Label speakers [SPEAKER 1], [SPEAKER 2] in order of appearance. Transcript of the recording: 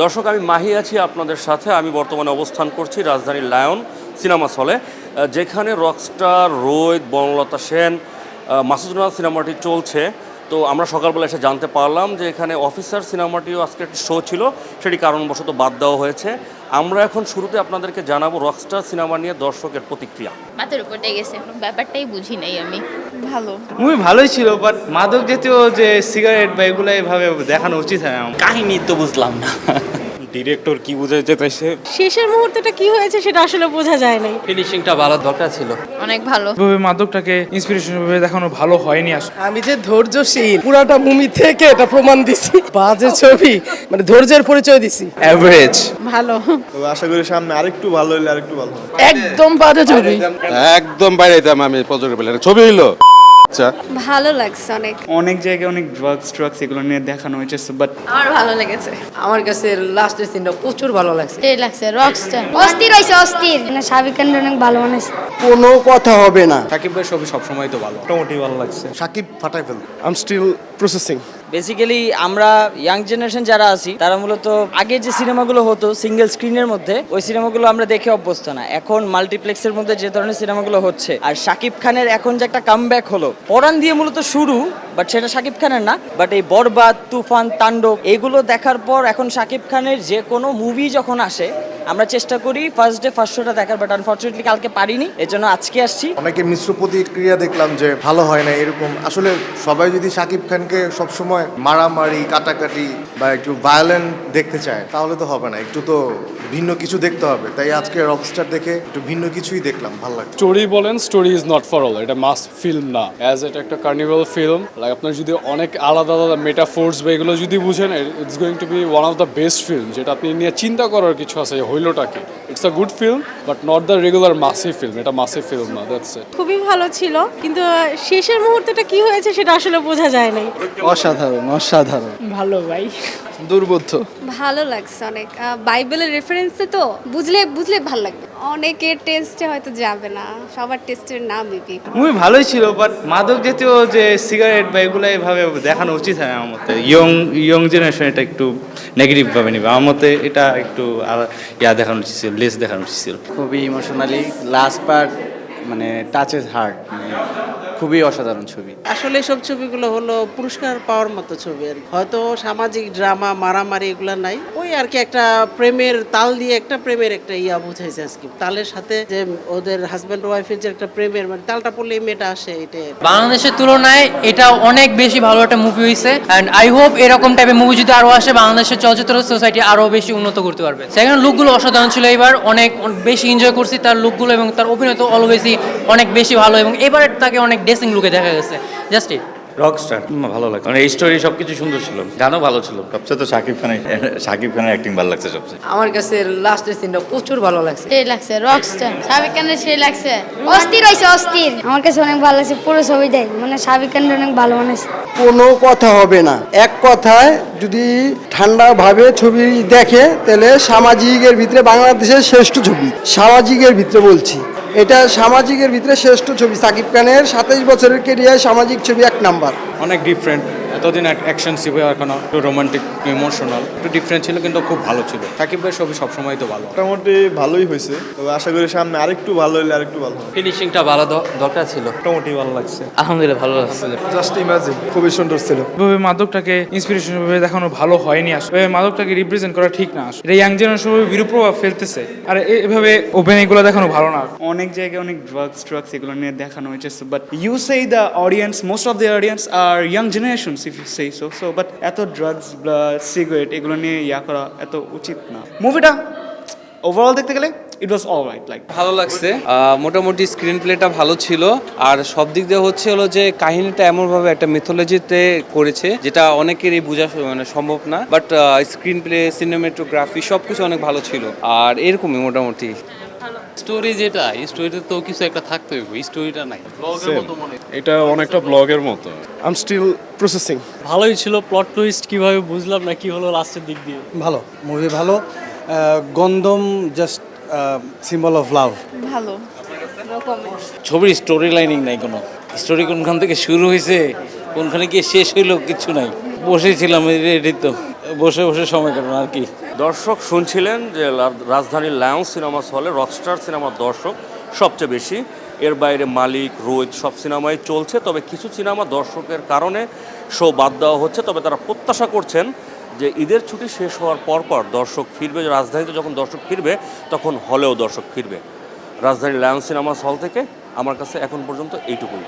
[SPEAKER 1] দর্শক, আমি মাহি আছি আপনাদের সাথে। আমি বর্তমানে অবস্থান করছি রাজধানীর লায়ন সিনেমা হলে, যেখানে রকস্টার, রোহিত, বনলতা সেন, মাসুদ রানা সিনেমাটি চলছে। তো আমরা সকালবেলা এসে জানতে পারলাম যে এখানে অফিসার সিনেমাটিও আজকে একটি শো ছিল, সেটি কারণবশত বাদ দেওয়া হয়েছে। আমরা এখন শুরুতে আপনাদেরকে জানাবো রকস্টার সিনেমা নিয়ে দর্শকের প্রতিক্রিয়া।
[SPEAKER 2] মাথার উপর দিয়ে গেছে, ব্যাপারটাই বুঝি নাই আমি।
[SPEAKER 3] ভালো
[SPEAKER 4] মুভি ভালোই ছিল, বাট মাদক জাতীয় যে সিগারেট বা এগুলো এভাবে দেখানো উচিত হয় না।
[SPEAKER 5] কাহিনী তো বুঝলাম না,
[SPEAKER 6] ডিরেক্টর কি বোঝাইতে চাইছে।
[SPEAKER 3] শেষের মুহূর্তটা কি হয়েছে সেটা আসলে বোঝা যায় নাই।
[SPEAKER 5] ফিনিশিংটা ভালো দরকার ছিল।
[SPEAKER 2] অনেক ভালো।
[SPEAKER 4] মাদকটাকে ইন্সপিরেশন ভাবে দেখানো ভালো হয়নি আসলে।
[SPEAKER 7] আমি যে ধৈর্যশীল পুরাটা মুভি থেকে এটা প্রমাণ দিছি। বাজে ছবি মানে ধৈর্যের পরিচয় দিছি।
[SPEAKER 4] অ্যাভারেজ
[SPEAKER 3] ভালো।
[SPEAKER 8] তো আশা করি সামনে আরেকটু ভালো হইলে আরেকটু ভালো হবে।
[SPEAKER 7] একদম বাজে ছবি।
[SPEAKER 6] একদম বাইরে যেতাম আমি পছন্দ পেলে ছবি হইলো। আচ্ছা,
[SPEAKER 3] ভালো লাগছে অনেক।
[SPEAKER 4] অনেক জায়গায় অনেক ড্রাগস এগুলো নিয়ে দেখানো হয়েছে, বাট
[SPEAKER 2] আমার ভালো লেগেছে।
[SPEAKER 7] আমার কাছে লাস্টের সিনটা প্রচুর ভালো লাগছে।
[SPEAKER 2] এই লাগছে রকস্টার।
[SPEAKER 9] অস্থির হয়েছে অস্থির, মানে সাবিক খান অনেক ভালো বানাইছে।
[SPEAKER 7] কোনো কথা হবে না।
[SPEAKER 4] সাকিব ভাই ছবি সবসময় তো ভালো।
[SPEAKER 6] মোটামুটি ভালো লাগছে।
[SPEAKER 8] সাকিব ফাটাই ফেল।
[SPEAKER 7] I am still processing.
[SPEAKER 10] Basically আমরা ইয়াং জেনারেশন যারা আছি তারা মূলত আগে যে সিনেমাগুলো হতো সিঙ্গেল স্ক্রিনের মধ্যে, ওই সিনেমাগুলো আমরা দেখে অভ্যস্ত না। এখন মাল্টিপ্লেক্সের মধ্যে যে ধরনের সিনেমাগুলো হচ্ছে, আর শাকিব খানের এখন যে একটা কামব্যাক হলো, পরান দিয়ে মূলত শুরু, বাট সেটা শাকিব খানের না, বাট এই বরবাদ, তুফান, তাণ্ডব এগুলো দেখার পর এখন শাকিব খানের যে কোনো মুভি যখন আসে আমরা চেষ্টা করি ফার্স্ট ডে ফার্স্ট শোটা দেখার, বাট আনফর্চুনেটলি কালকে পারিনি, এর জন্য আজকে আসছি।
[SPEAKER 8] অনেকে মিশ্র প্রতিক্রিয়া দেখলাম যে ভালো হয় না এরকম। আসলে সবাই যদি শাকিব খানকে সবসময় মারামারি, কাটাকাটি বা একটু ভায়োলেন্ট দেখতে চায় তাহলে তো হবে না, একটু তো ভিন্ন কিছু দেখতে হবে। তাই আজকে রকস্টার দেখে একটু ভিন্ন কিছুই দেখলাম, ভালো লাগছে।
[SPEAKER 11] স্টোরি বলেন, story is not for all. এটা মাস ফিল্ম না, অ্যাজ এটা একটা কার্নিভাল ফিল্ম। লাইক আপনার যদি অনেক আলাদা আলাদা মেটাফোর্স বা এগুলো যদি বুঝেন, it's going to be one of the best film. যেটা আপনি নিয়ে চিন্তা করার কিছু আছে, হইলোটা কি। It's a good film but not the regular massive film. এটা মাসিভ ফিল্ম না, দ্যাটস ইট।
[SPEAKER 3] খুবই ভালো ছিল, কিন্তু শেষের মুহূর্তটা কি হয়েছে সেটা আসলে বোঝা যায় নাই।
[SPEAKER 4] অসাধারণ অসাধারণ।
[SPEAKER 3] ভালো ভাই,
[SPEAKER 4] দুর্বোধ্য।
[SPEAKER 3] ভালো লাগছে অনেক। বাইবেলের রেফারেন্সে তো বুঝলে ভালো লাগবে। অনেকের টেস্টে হয়তো যাবে না, সবার টেস্টের না মেবি।
[SPEAKER 4] মুভি ভালোই ছিল, বাট মাদক জাতীয় যে সিগারেট বা এগুলো এভাবে দেখানো উচিত হয় আমার মতে। ইয়ং জেনারেশন এটা একটু নেগেটিভ ভাবে নিবে আমার মতে। এটা একটু দেখানো উচিত ছিল, লেস দেখানো উচিত ছিল।
[SPEAKER 10] খুবই ইমোশনালি লাস্ট পার্ট মানে টাচেস হার্ট, মানে খুবই অসাধারণ ছবি।
[SPEAKER 7] আসলে সব ছবিগুলো হলো পুরস্কার পাওয়ার মতো ছবি আর কি। হয়তো সামাজিক ড্রামা, মারামারি এগুলো নাই, ওই আর কি একটা প্রেমের তাল দিয়ে একটা প্রেমের একটা বুঝাইছে আজকে। তালের সাথে যে ওদের হাজব্যান্ড ওয়াইফের যে একটা প্রেমের মানে তালটা পড়লে এই মেয়েটা আসে, এটাই।
[SPEAKER 10] বাংলাদেশের তুলনায় এটা অনেক বেশি ভালো একটা মুভি হয়েছে, অ্যান্ড আই হোপ এরকম টাইপের মুভি যদি আরো আসে, বাংলাদেশের চলচ্চিত্র সোসাইটি আরো বেশি উন্নত করতে পারবে। সেখানে লুকগুলো অসাধারণ ছিল, এবার অনেক বেশি এনজয় করছি তার লুকগুলো, এবং তার অভিনয় তো অলওয়েজই অনেক বেশি ভালো, এবং এবার তাকে অনেক ড্রেসিং লুকে দেখা গেছে। Just it.
[SPEAKER 5] রকস্টার ভালো লাগে, মানে এই স্টোরি সবকিছু সুন্দর ছিল, গানও ভালো ছিল। সবচেয়ে তো শাকিব খানের অ্যাক্টিং ভালো লাগছে সবচেয়ে।
[SPEAKER 7] আমার কাছে লাস্টের সিনটা প্রচুর ভালো লাগছে।
[SPEAKER 2] এই লাগছে রকস্টার। সাবিক খানের সেই লাগছে
[SPEAKER 9] অস্থির হয়েছে অস্থির, আমার কাছে অনেক ভালো লাগছে পুরো ছবিটাই, মানে সাবিক খান অনেক ভালো বানাইছে।
[SPEAKER 7] কোনো কথা হবে না। এক কথায় যদি ঠান্ডা ভাবে ছবি দেখে তাহলে সামাজিকের ভিতরে বাংলাদেশের শ্রেষ্ঠ ছবি। সামাজিকের ভিতরে বলছি, এটা সামাজিকের ভিতরে শ্রেষ্ঠ ছবি। সাকিব খানের 27 বছরের কেরিয়ার সামাজিক ছবি 1 নাম্বার।
[SPEAKER 4] অনেক ডিফারেন্ট। এতদিন অ্যাকশন ছিল, এখন একটু রোমান্টিক ইমোশনাল, একটু ডিফারেন্ট ছিল, কিন্তু খুব ভালো ছিল। সাকিব ভাই ছবি সবসময় তো ভালো।
[SPEAKER 8] মোটামুটি ভালোই হয়েছে, তবে আশা করি সামনে আরেকটু ভালো হইলে আরেকটু ভালো হবে।
[SPEAKER 5] ফিনিশিংটা ভালো দরকার ছিল।
[SPEAKER 6] মোটামুটি ভালো লাগছে।
[SPEAKER 5] আলহামদুলিল্লাহ ভালো লাগছে।
[SPEAKER 8] জাস্ট ইমাজিন, খুবই সুন্দর ছিল।
[SPEAKER 4] এভাবে মাদকটাকে ইন্সপিরেশন ভাবে দেখানো ভালো হয়নি আসলে। মাদকটাকে রিপ্রেজেন্ট করা ঠিক না আসলে। এটা ইয়াং জেনারেশন বিরূপ প্রভাব ফেলতেছে, আর এভাবে অভিনয়গুলো দেখানো ভালো না। অনেক জায়গায় অনেক ড্রাগস এগুলো নিয়ে দেখানো হয়েছে, but you say the audience, most of the audience are young generations, if you say so, but এত ড্রাগস, সিগারেট এগুলো নিয়ে করা এত উচিত না। মুভিটা ওভারঅল দেখতে গেলে ইট ওয়াজ অল রাইট। লাইক
[SPEAKER 10] ভালো লাগছে, মোটামুটি স্ক্রিন প্লেটা ভালো ছিল, আর সব দিক দিয়ে হলো যে কাহিনীটা এমনভাবে একটা মিথোলজিতে করেছে যেটা অনেকেরই বোঝা মানে সম্ভব না, বাট স্ক্রিন প্লে, সিনেমাটোগ্রাফি সবকিছু অনেক ভালো ছিল, আর এরকমই মোটামুটি।
[SPEAKER 11] স্টোরি যেটা, এই স্টোরিতে তো কিছু একটা থাকতে হবে, স্টোরিটা নাই।
[SPEAKER 6] এটা অনেকটা ব্লগের মতো।
[SPEAKER 7] I am still processing.
[SPEAKER 11] ভালোই ছিল, প্লট টুইস্ট কিভাবে বুঝলাম না কি হলো লাস্টের দিক দিয়ে।
[SPEAKER 7] ভালো মুভি, ভালো। গন্ধম জাস্ট সিম্বল অফ লাভ।
[SPEAKER 3] ভালো।
[SPEAKER 5] ছবির স্টোরি লাইনিং নাই, কোনো স্টোরি কোনখান থেকে শুরু হয়েছে কোনখানে গিয়ে শেষ হইলো কিছু নাই। বসেছিলাম এটাই তো। বসে বসে সময় কাটানো আর কি।
[SPEAKER 1] দর্শক শুনছিলেন যে রাজধানীর লায়ন্স সিনেমা হলে রকস্টার সিনেমার দর্শক সবচেয়ে বেশি। এর বাইরে মালিক, রোহিত সব সিনেমাই চলছে, তবে কিছু সিনেমা দর্শকের কারণে শো বাদ দেওয়া হচ্ছে। তবে তারা প্রত্যাশা করছেন যে ঈদের ছুটি শেষ হওয়ার পরপর দর্শক ফিরবে, রাজধানীতে যখন দর্শক ফিরবে তখন হলেও দর্শক ফিরবে। রাজধানীর লায়ন্স সিনেমা হল থেকে আমার কাছে এখন পর্যন্ত এইটুকুই।